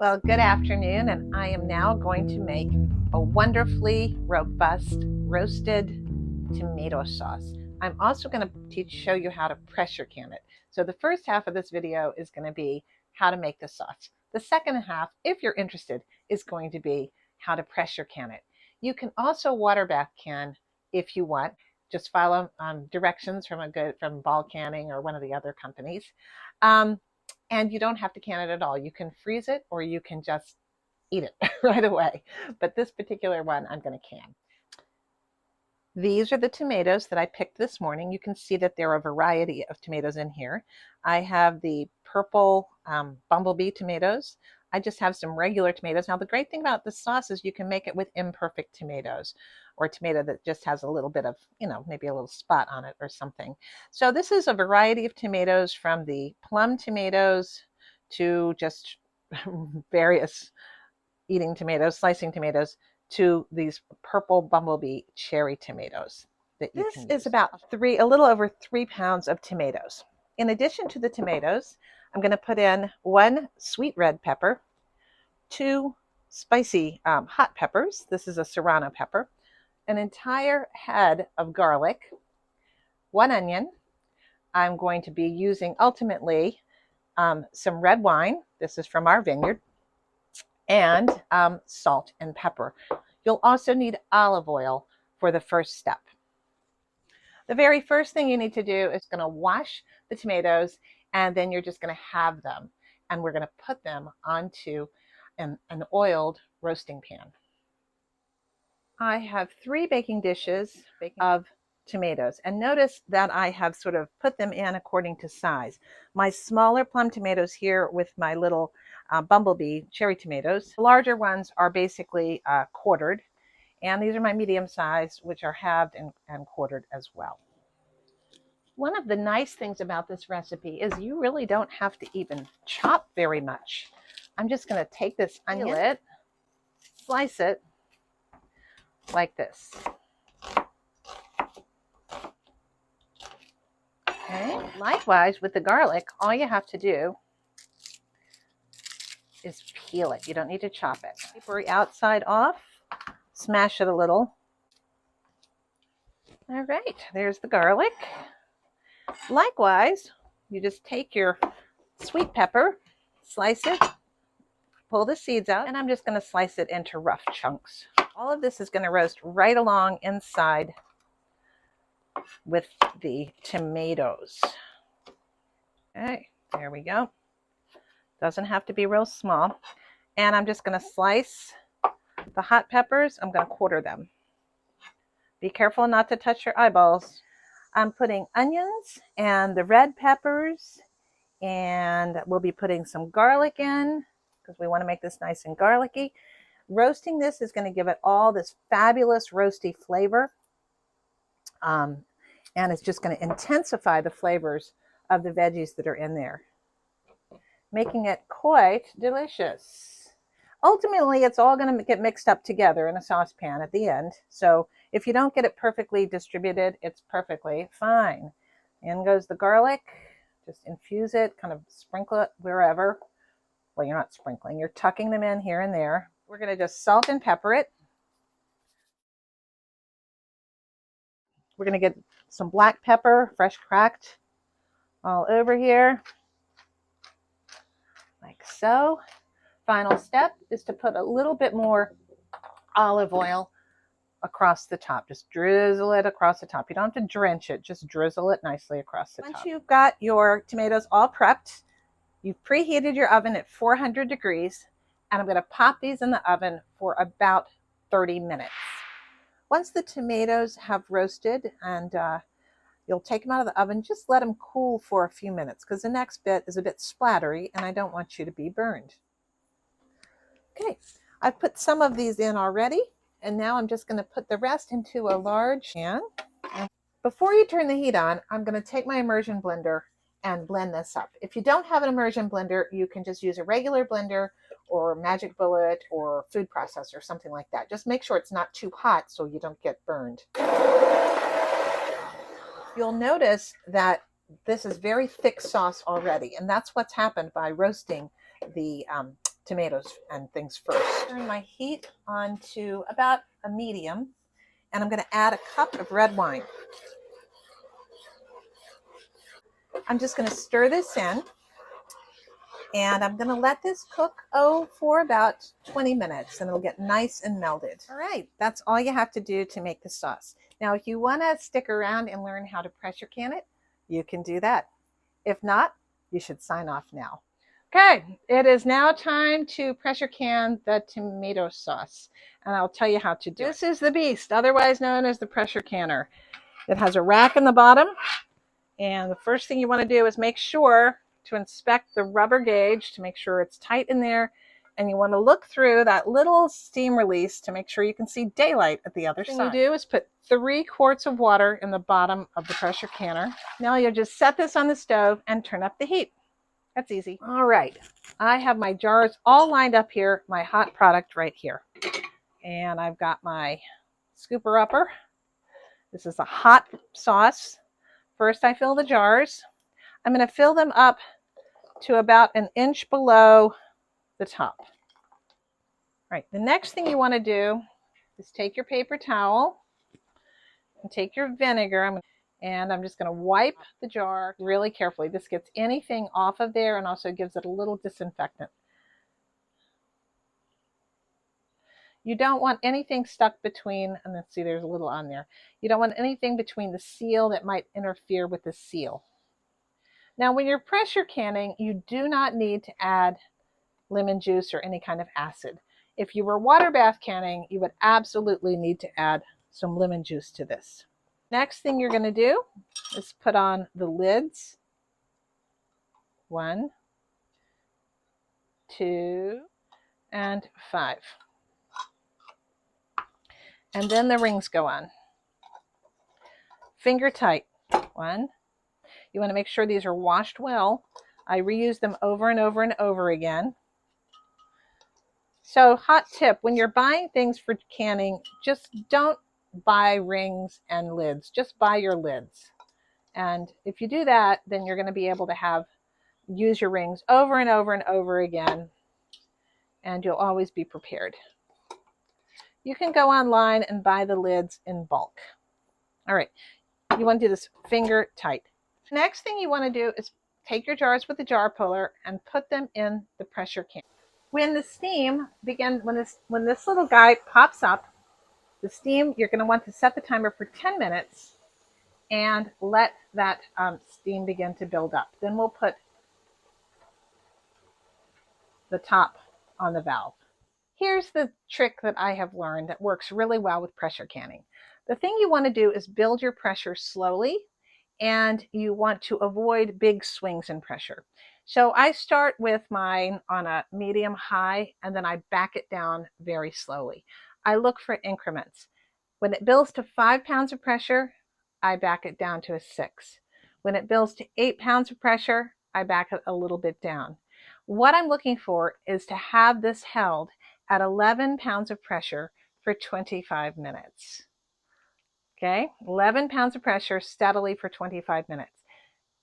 Well, good afternoon, and I am now going to make a wonderfully robust roasted tomato sauce. I'm also going to show you how to pressure can it. So the first half of this video is going to be how to make the sauce. The second half, if you're interested, is going to be how to pressure can it. You can also water bath can if you want. Just follow directions from Ball Canning or one of the other companies. And you don't have to can it at all. You can freeze it or you can just eat it right away. But this particular one, I'm going to can. These are the tomatoes that I picked this morning. You can see that there are a variety of tomatoes in here. I have the purple bumblebee tomatoes. I just have some regular tomatoes. Now, the great thing about this sauce is you can make it with imperfect tomatoes, or a tomato that just has a little bit of, maybe a little spot on it or something. So this is a variety of tomatoes, from the plum tomatoes to just various eating tomatoes, slicing tomatoes, to these purple bumblebee cherry tomatoes that you can use. This is about a little over 3 pounds of tomatoes. In addition to the tomatoes, I'm going to put in 1 sweet red pepper, 2 spicy hot peppers. This is a serrano pepper, an entire head of garlic, 1 onion. I'm going to be using ultimately some red wine. This is from our vineyard, and salt and pepper. You'll also need olive oil for the first step. The very first thing you need to do is going to wash the tomatoes, and then you're just going to have them. And we're going to put them onto an oiled roasting pan. I have 3 baking dishes of tomatoes, and notice that I have sort of put them in according to size. My smaller plum tomatoes here with my little bumblebee cherry tomatoes. The larger ones are basically quartered, and these are my medium size, which are halved and quartered as well. One of the nice things about this recipe is you really don't have to even chop very much. I'm just going to take this onion, slice it like this. Okay. Likewise with the garlic, all you have to do is peel it. You don't need to chop it. Paper outside off, smash it a little. All right, there's the garlic. Likewise, you just take your sweet pepper, slice it, pull the seeds out, and I'm just going to slice it into rough chunks. All of this is going to roast right along inside with the tomatoes. Okay, there we go. Doesn't have to be real small. And I'm just going to slice the hot peppers. I'm going to quarter them. Be careful not to touch your eyeballs. I'm putting onions and the red peppers, and we'll be putting some garlic in because we want to make this nice and garlicky. Roasting this is going to give it all this fabulous roasty flavor. And it's just going to intensify the flavors of the veggies that are in there, making it quite delicious. Ultimately, it's all going to get mixed up together in a saucepan at the end. So if you don't get it perfectly distributed, it's perfectly fine. In goes the garlic. Just infuse it, kind of sprinkle it wherever. Well, you're not sprinkling, you're tucking them in here and there. We're going to just salt and pepper it. We're going to get some black pepper, fresh cracked, all over here, like so. Final step is to put a little bit more olive oil across the top. Just drizzle it across the top. You don't have to drench it, just drizzle it nicely across the top. Once you've got your tomatoes all prepped, you've preheated your oven at 400 degrees, and I'm going to pop these in the oven for about 30 minutes. Once the tomatoes have roasted and you'll take them out of the oven, just let them cool for a few minutes because the next bit is a bit splattery and I don't want you to be burned. Okay, I've put some of these in already, and now I'm just going to put the rest into a large pan. Before you turn the heat on, I'm going to take my immersion blender and blend this up. If you don't have an immersion blender, you can just use a regular blender or Magic Bullet or food processor, something like that. Just make sure it's not too hot so you don't get burned. You'll notice that this is very thick sauce already, and that's what's happened by roasting the tomatoes and things first. Turn my heat on to about a medium, and I'm going to add a cup of red wine. I'm just going to stir this in, and I'm going to let this cook for about 20 minutes, and it'll get nice and melded. All right, that's all you have to do to make the sauce. Now, if you want to stick around and learn how to pressure can it, you can do that. If not, you should sign off now. Okay, it is now time to pressure can the tomato sauce, and I'll tell you how to do it. This is the beast, otherwise known as the pressure canner. It has a rack in the bottom, and the first thing you want to do is make sure to inspect the rubber gauge to make sure it's tight in there, and you want to look through that little steam release to make sure you can see daylight at the other side. What you do is put 3 quarts of water in the bottom of the pressure canner. Now you'll just set this on the stove and turn up the heat. That's easy. All right, I have my jars all lined up here, my hot product right here. And I've got my scooper upper. This is a hot sauce. First, I fill the jars. I'm going to fill them up to about an inch below the top. All right, the next thing you want to do is take your paper towel and take your vinegar. And I'm just going to wipe the jar really carefully. This gets anything off of there and also gives it a little disinfectant. You don't want anything stuck between, and let's see, there's a little on there. You don't want anything between the seal that might interfere with the seal. Now, when you're pressure canning, you do not need to add lemon juice or any kind of acid. If you were water bath canning, you would absolutely need to add some lemon juice to this. Next thing you're going to do is put on the lids. 1, 2, and 5. And then the rings go on. Finger tight. 1. You want to make sure these are washed well. I reuse them over and over and over again. So, hot tip, when you're buying things for canning, just don't buy rings and lids. Just buy your lids. And if you do that, then you're going to be able to use your rings over and over and over again, and you'll always be prepared. You can go online and buy the lids in bulk. All right, you want to do this finger tight. Next thing you want to do is take your jars with the jar puller and put them in the pressure can. When the steam begins, when this little guy pops up, the steam, you're going to want to set the timer for 10 minutes and let that steam begin to build up. Then we'll put the top on the valve. Here's the trick that I have learned that works really well with pressure canning. The thing you want to do is build your pressure slowly, and you want to avoid big swings in pressure. So I start with mine on a medium high, and then I back it down very slowly. I look for increments. When it builds to 5 pounds of pressure, I back it down to a 6. When it builds to 8 pounds of pressure, I back it a little bit down. What I'm looking for is to have this held at 11 pounds of pressure for 25 minutes. Okay, 11 pounds of pressure steadily for 25 minutes.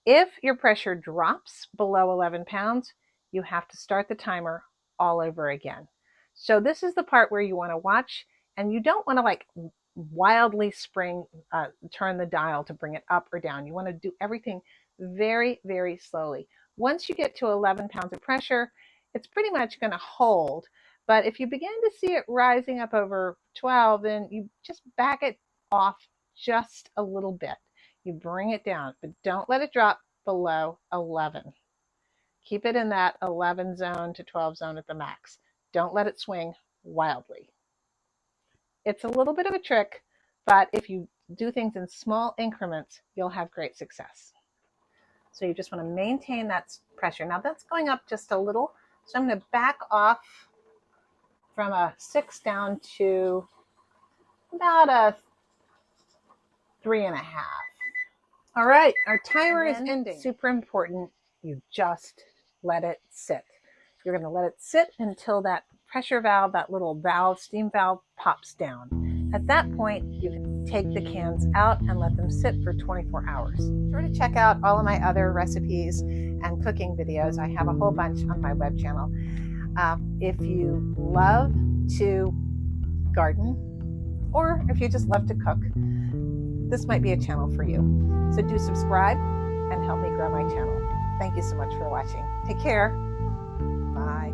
If your pressure drops below 11 pounds, you have to start the timer all over again. So this is the part where you want to watch, and you don't want to like wildly turn the dial to bring it up or down. You want to do everything very, very slowly. Once you get to 11 pounds of pressure, it's pretty much going to hold. But if you begin to see it rising up over 12, then you just back it off just a little bit. You bring it down, but don't let it drop below 11. Keep it in that 11 zone to 12 zone at the max. Don't let it swing wildly. It's a little bit of a trick, but if you do things in small increments, you'll have great success. So you just want to maintain that pressure. Now that's going up just a little, so I'm going to back off from a 6 down to about a 3.5. All right, our timer is ending. Super important, you just let it sit. You're going to let it sit until that pressure valve, that little valve, steam valve, pops down. At that point, you can take the cans out and let them sit for 24 hours. Be sure to check out all of my other recipes and cooking videos. I have a whole bunch on my web channel. If you love to garden, or if you just love to cook, this might be a channel for you. So do subscribe and help me grow my channel. Thank you so much for watching. Take care. Bye.